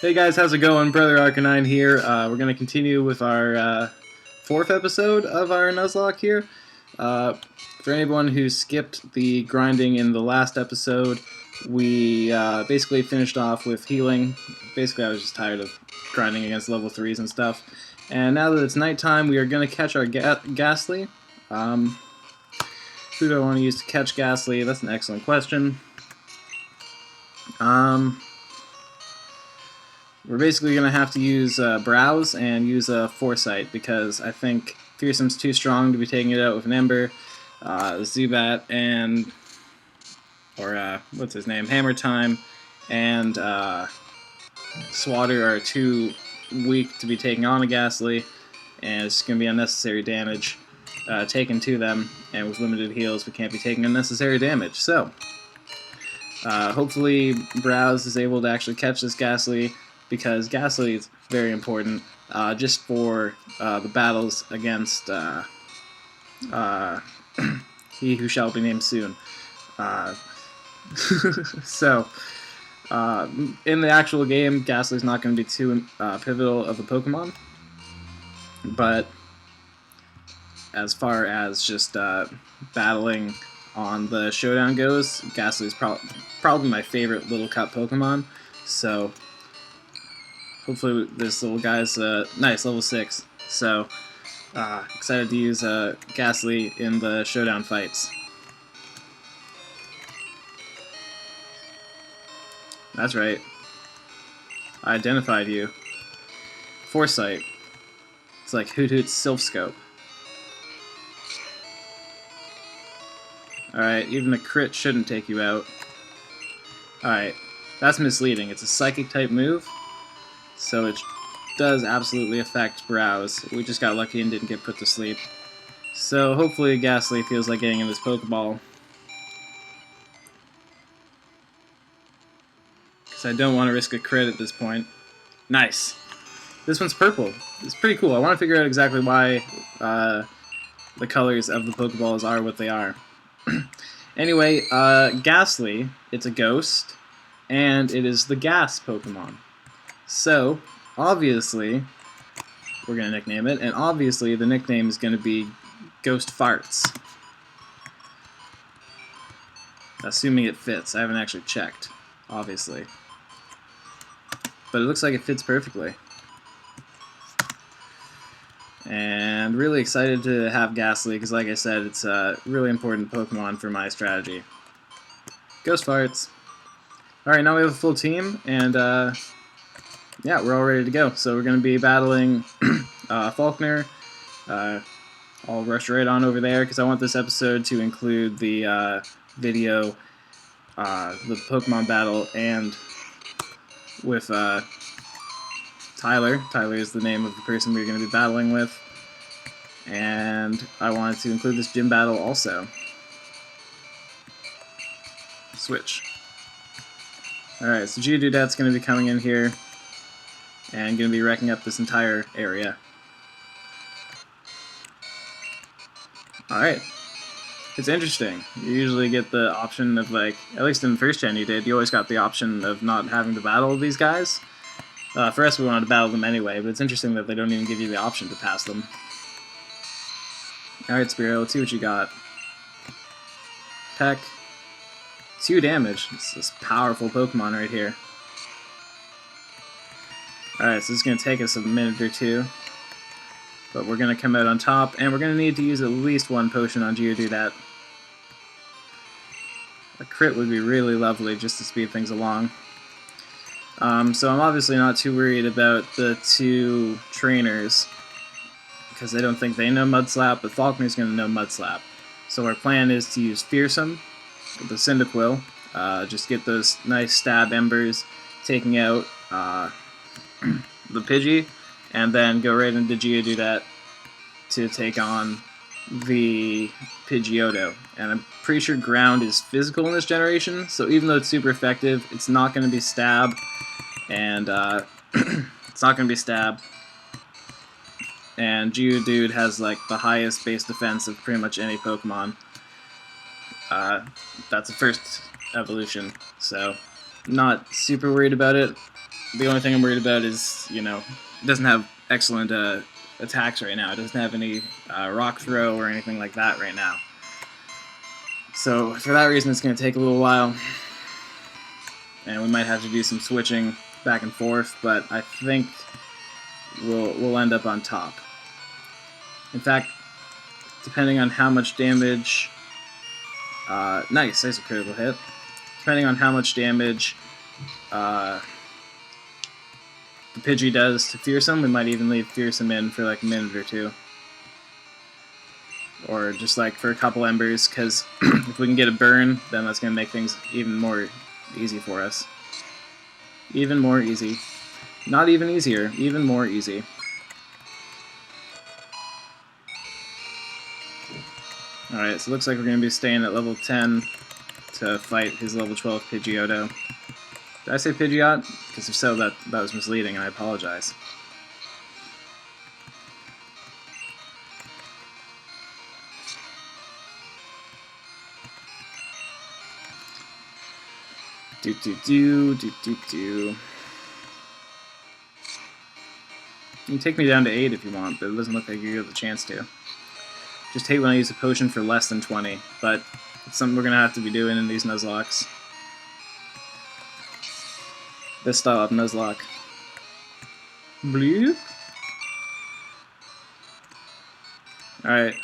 Hey guys, how's it going? Brother Arcanine here. We're going to continue with our fourth episode of our Nuzlocke here. For anyone who skipped the grinding in the last episode, we basically finished off with healing. Basically, I was just tired of grinding against level 3s and stuff. And now that it's nighttime, we are going to catch our Ghastly. Who do I want to use to catch Ghastly? That's an excellent question. We're basically going to have to use Browse and use Foresight because I think Fearsome's too strong to be taking it out with an Ember. Zubat and, what's his name, Hammer Time and Swatter are too weak to be taking on a Ghastly, and it's going to be unnecessary damage taken to them, and with limited heals we can't be taking unnecessary damage. So, hopefully Browse is able to actually catch this Ghastly, because Ghastly is very important just for the battles against he who shall be named soon. So, in the actual game, Ghastly's not going to be too pivotal of a Pokemon, but as far as just battling on the showdown goes, Ghastly's probably my favorite little cup Pokemon, so hopefully this little guy's nice, level 6. So, excited to use Ghastly in the showdown fights. That's right. I identified you. Foresight. It's like Hoot Hoot's Sylph Scope. Alright, even a crit shouldn't take you out. Alright, that's misleading. It's a Psychic type move, so it does absolutely affect Browse. We just got lucky and didn't get put to sleep. So hopefully Ghastly feels like getting in this Pokeball, because I don't want to risk a crit at this point. Nice! This one's purple. It's pretty cool. I want to figure out exactly why the colors of the Pokeballs are what they are. Anyway, Ghastly, it's a ghost, and it is the gas Pokemon. So, obviously, we're going to nickname it, and obviously the nickname is going to be Ghost Farts. Assuming it fits. I haven't actually checked, obviously. But it looks like it fits perfectly. And really excited to have Ghastly, because like I said, it's a really important Pokemon for my strategy. Ghost Farts. Alright, now we have a full team, and yeah, we're all ready to go. So we're going to be battling Faulkner. I'll rush right on over there because I want this episode to include the video, the Pokemon battle, and with Tyler. Tyler is the name of the person we're going to be battling with. And I wanted to include this gym battle also. Switch. Alright, so Geodude's going to be coming in here and going to be wrecking up this entire area. Alright. It's interesting. You usually get the option of, like, at least in the first gen you did, you always got the option of not having to battle these guys. For us, we wanted to battle them anyway, but it's interesting that they don't even give you the option to pass them. Alright, Spearow, let's see what you got. Peck. 2 damage. It's this powerful Pokemon right here. Alright, so this is going to take us a minute or two. But we're going to come out on top, and we're going to need to use at least 1 potion on Geodude. A crit would be really lovely just to speed things along. So I'm obviously not too worried about the 2 trainers, because I don't think they know Mud Slap, but Faulkner's going to know Mud Slap. So our plan is to use Fearsome, the Cyndaquil, just get those nice stab embers, taking out the Pidgey, and then go right into Geodude to take on the Pidgeotto. And I'm pretty sure Ground is physical in this generation, so even though it's super effective, it's not going to be Stab, and it's not going to be Stab. And Geodude has like the highest base defense of pretty much any Pokemon. That's the first evolution, so not super worried about it. the only thing I'm worried about is, you know, it doesn't have excellent attacks right now. It doesn't have any rock throw or anything like that right now. So for that reason, it's going to take a little while, and we might have to do some switching back and forth. But I think we'll end up on top. In fact, depending on how much damage, nice, that's a critical hit. Depending on how much damage the Pidgey does to Fearsome, we might even leave Fearsome in for like a minute or two. Or just like for a couple embers, because if we can get a burn, then that's going to make things even more easy for us. Even more easy. Not even easier, even more easy. Alright, so it looks like we're going to be staying at level 10 to fight his level 12 Pidgeotto. Did I say Pidgeot? Because if so, that was misleading, and I apologize. Do. You can take me down to 8 if you want, but it doesn't look like you have the chance to. Just hate when I use a potion for less than 20, but it's something we're going to have to be doing in these Nuzlocks. This style of Nuzlocke. Blue? Alright.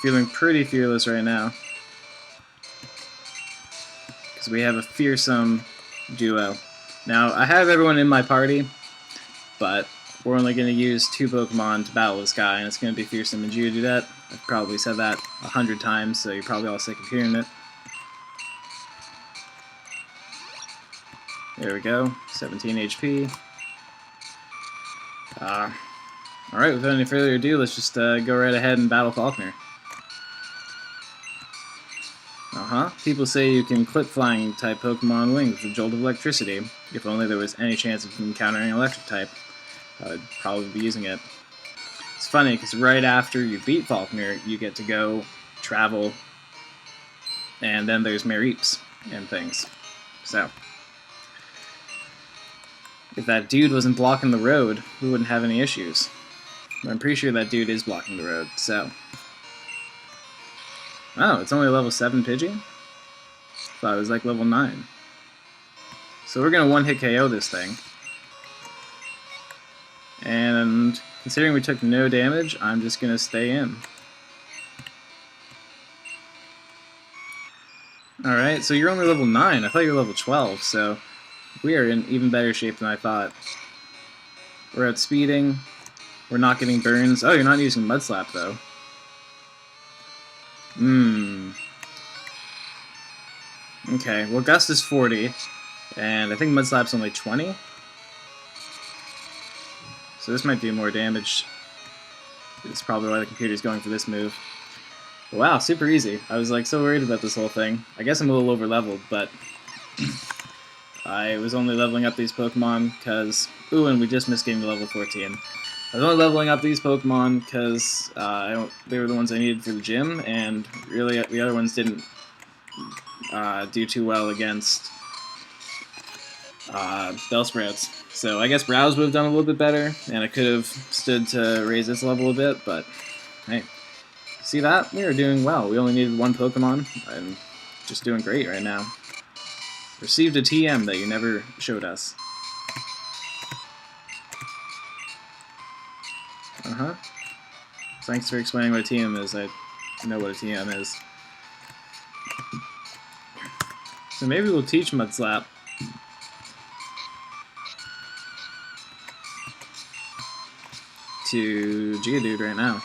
Feeling pretty fearless right now. Because we have a fearsome duo. Now, I have everyone in my party, but we're only going to use 2 Pokemon to battle this guy, and it's going to be Fearsome and Geodude. I've probably said that 100 times, so you're probably all sick of hearing it. There we go, 17 HP. Alright, without any further ado, let's just go right ahead and battle Falkner. People say you can clip flying type Pokemon wings with a jolt of electricity. If only there was any chance of encountering an electric type, I would probably be using it. It's funny, because right after you beat Falkner, you get to go travel, and then there's Mareeps and things. So, if that dude wasn't blocking the road, we wouldn't have any issues. But I'm pretty sure that dude is blocking the road, so. Oh, it's only level 7 Pidgey? Thought it was like level 9. So we're gonna one-hit KO this thing. And considering we took no damage, I'm just gonna stay in. Alright, so you're only level 9. I thought you were level 12, so we are in even better shape than I thought. We're outspeeding. We're not getting burns. Oh, you're not using Mud Slap, though. Okay, well, Gust is 40, and I think Mud Slap's only 20. So this might do more damage. That's probably why the computer's going for this move. Wow, super easy. I was like so worried about this whole thing. I guess I'm a little over-leveled, but I was only leveling up these Pokemon because... Ooh, and we just missed getting to level 14. I was only leveling up these Pokemon because they were the ones I needed for the gym, and really the other ones didn't do too well against Bellsprouts. So I guess Browse would have done a little bit better, and it could have stood to raise its level a bit, but hey. See that? We are doing well. We only needed 1 Pokemon. I'm just doing great right now. Received a TM that you never showed us. Thanks for explaining what a TM is. I know what a TM is. So maybe we'll teach Mud Slap. To Geodude right now.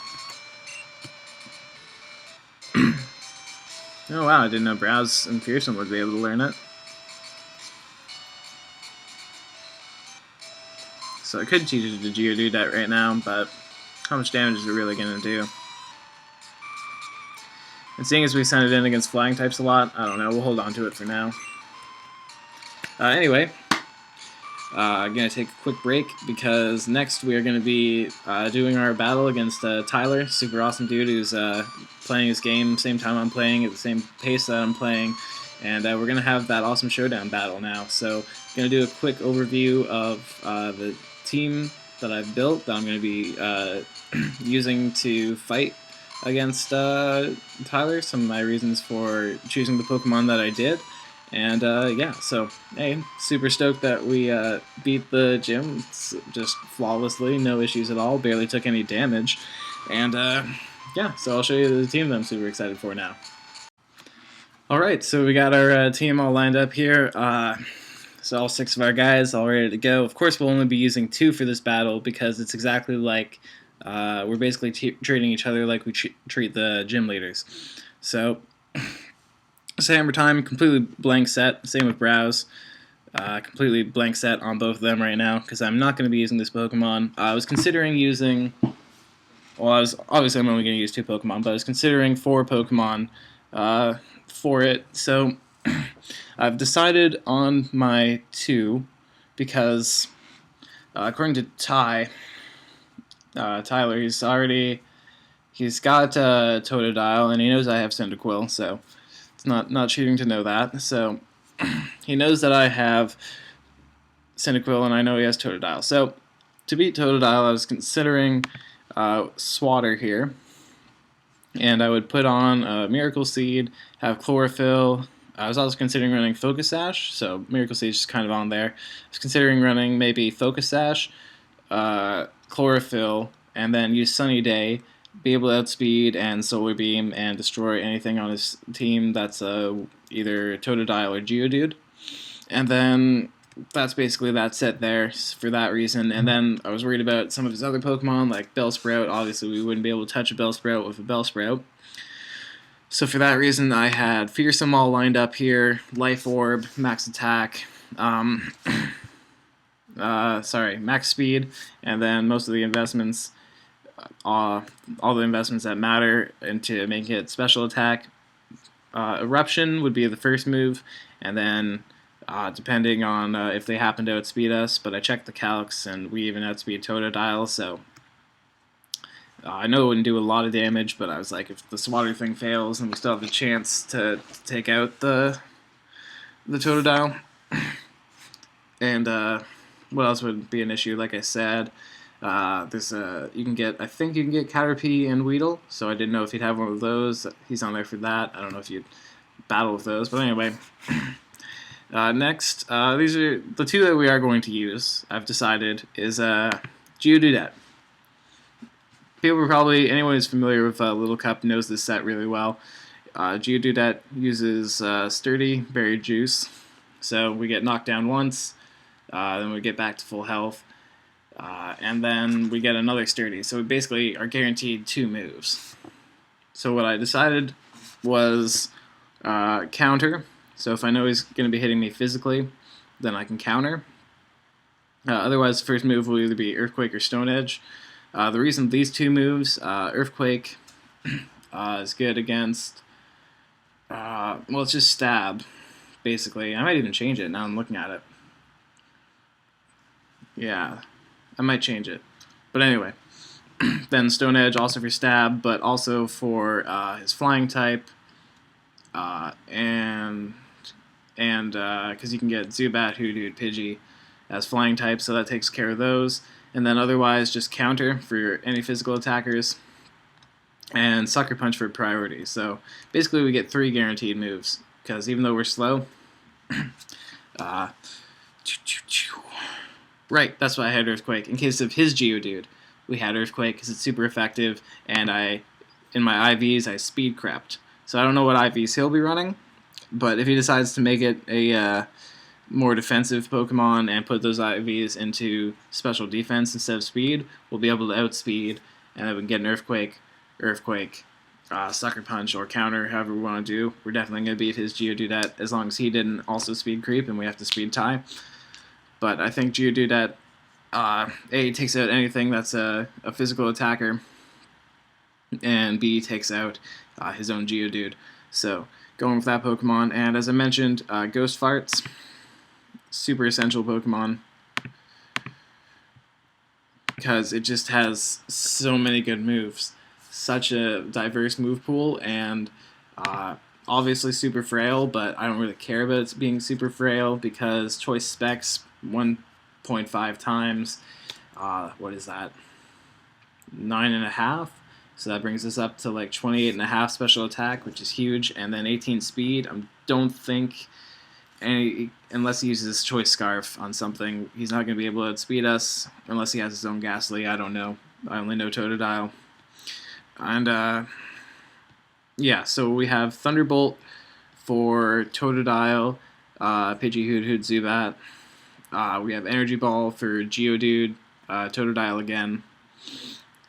Oh wow, I didn't know Browse and Fearsome would be able to learn it. So I could teach it to Geodude right now, but how much damage is it really going to do? And seeing as we sent it in against flying types a lot, I don't know, we'll hold on to it for now. Anyway, I'm going to take a quick break because next we are going to be doing our battle against Tyler, super awesome dude who's playing his game same time I'm playing, at the same pace that I'm playing, and we're going to have that awesome showdown battle now. So I'm going to do a quick overview of the team that I've built that I'm going to be using to fight against Tyler, some of my reasons for choosing the Pokemon that I did. And yeah, so hey, super stoked that we beat the gym just flawlessly, no issues at all, barely took any damage. And yeah, so I'll show you the team that I'm super excited for now. Alright, so we got our team all lined up here. So all 6 of our guys all ready to go. Of course, we'll only be using 2 for this battle because it's exactly like we're basically treating each other like we treat the gym leaders. So, hammer time, completely blank set. Same with Browse. Completely blank set on both of them right now because I'm not going to be using this Pokemon. I was considering using... Well, obviously I'm only going to use 2 Pokemon, but I was considering 4 Pokemon for it. So I've decided on my 2 because according to Tyler, he's got Totodile, and he knows I have Cyndaquil, so it's not cheating to know that. So he knows that I have Cyndaquil, and I know he has Totodile. So to beat Totodile, I was considering Swatter here, and I would put on Miracle Seed, have Chlorophyll. I was also considering running Focus Sash, so Miracle Seed is just kind of on there. I was considering running maybe Focus Sash, Chlorophyll, and then use Sunny Day, be able to outspeed and Solar Beam and destroy anything on his team that's either Totodile or Geodude. And then that's basically that set there for that reason. And then I was worried about some of his other Pokemon, like Bellsprout. Obviously, we wouldn't be able to touch a Bellsprout with a Bellsprout. So for that reason, I had Fearsome all lined up here, Life Orb, Max Attack, Max Speed, and then most of the investments, all the investments that matter into making it Special Attack. Eruption would be the first move, and then depending on if they happen to outspeed us, but I checked the calcs and we even outspeed Totodile, so I know it wouldn't do a lot of damage, but I was like, if the Swatter thing fails, then we still have the chance to take out the Totodile. And what else would be an issue? Like I said, I think you can get Caterpie and Weedle, so I didn't know if he'd have one of those. He's on there for that. I don't know if you'd battle with those, but anyway. Next, these are the 2 that we are going to use, I've decided, is Geodude. Anyone who's familiar with Little Cup knows this set really well. Geodude uses Sturdy, Berry Juice, so we get knocked down once, then we get back to full health, and then we get another Sturdy, so we basically are guaranteed 2 moves. So what I decided was counter. So if I know he's going to be hitting me physically, then I can counter. Otherwise, the first move will either be Earthquake or Stone Edge. The reason these 2 moves, Earthquake is good against, well, it's just Stab, basically. I might even change it now I'm looking at it. Yeah, I might change it. But anyway, then Stone Edge also for Stab, but also for his Flying type, and because you can get Zubat, Hoodoo, Pidgey as flying types, so that takes care of those. And then otherwise, just counter for any physical attackers, and Sucker Punch for priority. So basically, we get 3 guaranteed moves, because even though we're slow, right, that's why I had Earthquake. In case of his Geodude, we had Earthquake because it's super effective, and in my IVs, I speed crept. So I don't know what IVs he'll be running, but if he decides to make it a more defensive Pokemon and put those IVs into special defense instead of speed, we'll be able to outspeed, and then we can get an Earthquake, Sucker Punch, or counter, however we want to do. We're definitely going to beat his Geodude as long as he didn't also speed creep, and we have to speed tie. But I think Geodude A, takes out anything that's a physical attacker, and B, takes out his own Geodude. So going with that Pokemon, and as I mentioned, Ghost Farts, super essential Pokemon, because it just has so many good moves, such a diverse move pool, and obviously super frail, but I don't really care about it being super frail because choice specs 1.5 times. What is that? 9.5. So that brings us up to like 28.5 special attack, which is huge, and then 18 speed. I don't think unless he uses his choice scarf on something, he's not going to be able to outspeed us unless he has his own Ghastly. I don't know. I only know Totodile. And yeah, so we have Thunderbolt for Totodile, Pidgeyhood, Zubat. We have Energy Ball for Geodude, Totodile again.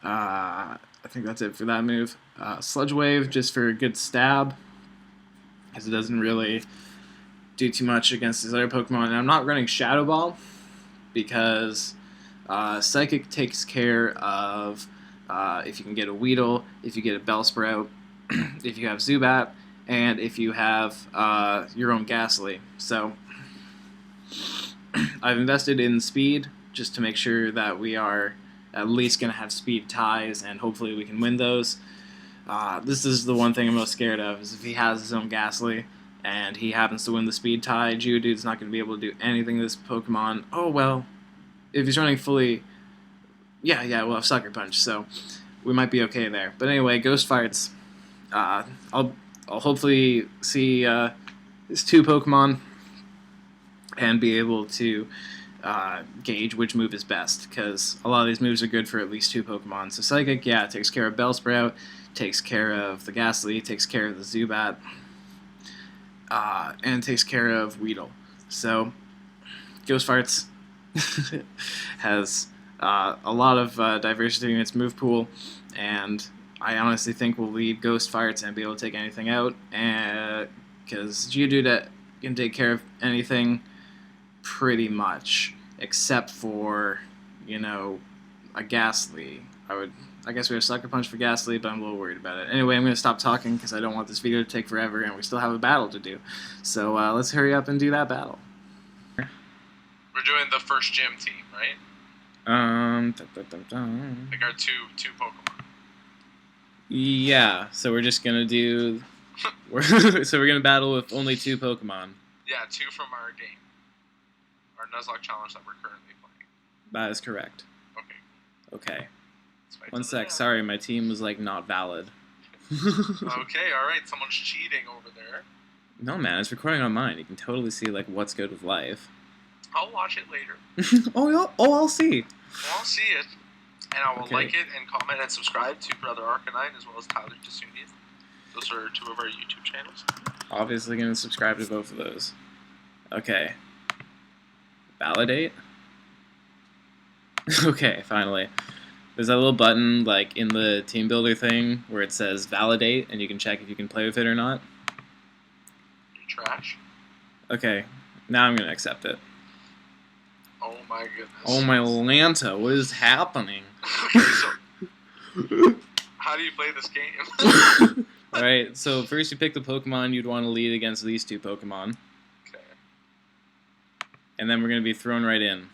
I think that's it for that move. Sludge Wave just for a good stab, because it doesn't really do too much against his other Pokemon. And I'm not running Shadow Ball because Psychic takes care of if you can get a Weedle, if you get a Bellsprout, if you have Zubat, and if you have your own Ghastly. So I've invested in speed just to make sure that we are at least going to have speed ties, and hopefully we can win those. This is the one thing I'm most scared of, is if he has his own Ghastly and he happens to win the speed tie, Geodude's not going to be able to do anything to this Pokemon. Oh, well, if he's running fully... Yeah, we'll have Sucker Punch, so we might be okay there. But anyway, Ghost Farts. I'll hopefully see his 2 Pokemon and be able to gauge which move is best, because a lot of these moves are good for at least 2 Pokemon. So Psychic, yeah, takes care of Bellsprout, takes care of the Ghastly, takes care of the Zubat, and takes care of Weedle. So Ghost Farts has a lot of diversity in its move pool, and I honestly think we'll lead Ghost Farts and be able to take anything out, because Geodude can take care of anything pretty much, except for, you know, a Ghastly. I guess we have Sucker Punch for Ghastly, but I'm a little worried about it. Anyway, I'm going to stop talking because I don't want this video to take forever, and we still have a battle to do. So let's hurry up and do that battle. We're doing the first gym team, right? Like our two Pokemon. Yeah, so we're just going to do... so we're going to battle with only 2 Pokemon. Yeah, 2 from our game. Our Nuzlocke challenge that we're currently playing. That is correct. Okay. One sec, end. sorry, my team was like not valid. Okay, alright, someone's cheating over there. No man, it's recording on mine. You can totally see like what's good with life. I'll watch it later. I'll see. Well, I'll see it. And I will like it and comment and subscribe to Brother Arcanine as well as Tyler Tasunian. Those are 2 of our YouTube channels. Obviously gonna subscribe to both of those. Okay. Validate? Okay, finally. There's that little button, like, in the team builder thing where it says validate, and you can check if you can play with it or not. You're trash. Okay, now I'm gonna accept it. Oh my goodness. Oh my Lanta, what is happening? Okay, so... how do you play this game? Alright, so first you pick the Pokemon you'd want to lead against these 2 Pokemon. Okay. And then we're gonna be thrown right in.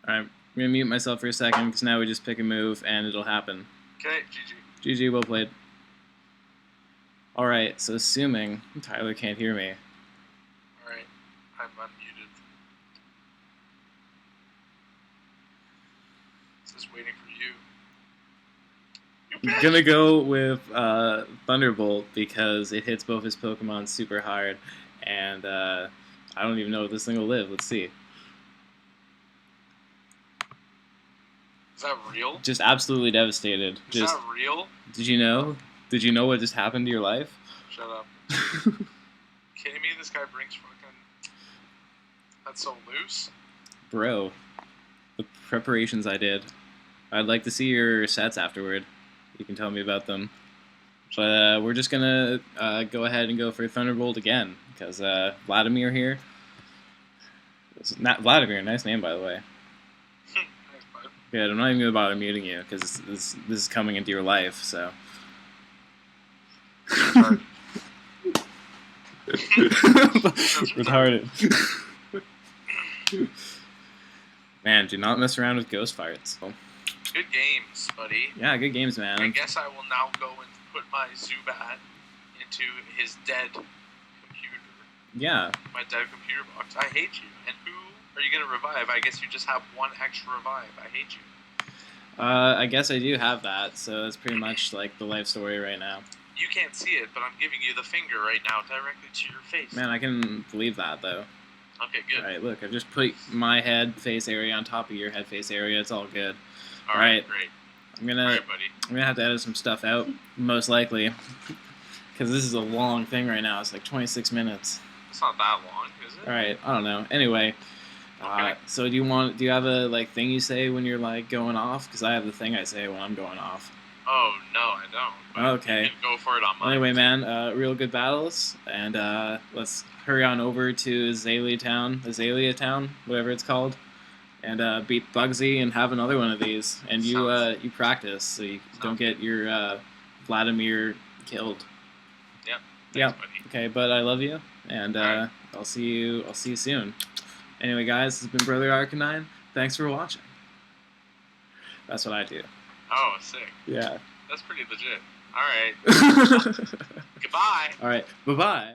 Alright, I'm going to mute myself for a second, because now we just pick a move, and it'll happen. Okay, GG. GG, well played. Alright, so assuming Tyler can't hear me. Alright, I'm unmuted. This is waiting for you. I'm going to go with Thunderbolt, because it hits both his Pokemon super hard, and I don't even know if this thing will live. Let's see. Is that real? Just absolutely devastated. Is that real? Did you know? Did you know what just happened to your life? Shut up. Kidding me? This guy brings fucking... That's so loose. Bro, the preparations I did. I'd like to see your sets afterward. You can tell me about them. But we're just gonna go ahead and go for Thunderbolt again, because Vladimir here. It's not Vladimir, nice name by the way. Yeah, I'm not even gonna bother muting you, because this is coming into your life, so. Retarded. Man, do not mess around with Ghost Farts. Good games, buddy. Yeah, good games, man. I guess I will now go into put my Zubat into his dead computer. Yeah. My dead computer box. I hate you. And who are you going to revive? I guess you just have one extra revive. I hate you. I guess I do have that, so that's pretty much like the life story right now. You can't see it, but I'm giving you the finger right now directly to your face. Man, I can believe that, though. Okay, good. Alright, look, I just put my head face area on top of your head face area. It's all good. Alright, great. I'm gonna have to edit some stuff out, most likely. Because this is a long thing right now. It's like 26 minutes. It's not that long, is it? Alright, I don't know. Anyway. Okay. So do you have a like thing you say when you're like going off? Because I have the thing I say when I'm going off. Oh no, I don't. But okay. You can go for it on mine. Anyway, man, real good battles, and let's hurry on over to Azalea Town, whatever it's called, and beat Bugsy and have another one of these. And you practice so you don't get your Vladimir killed. Yep. Yeah. Thanks, buddy. Okay, but I love you, and Right. I'll see you soon. Anyway, guys, this has been Brother Arcanine. Thanks for watching. That's what I do. Oh, sick. Yeah. That's pretty legit. Alright. Goodbye. Alright, bye-bye.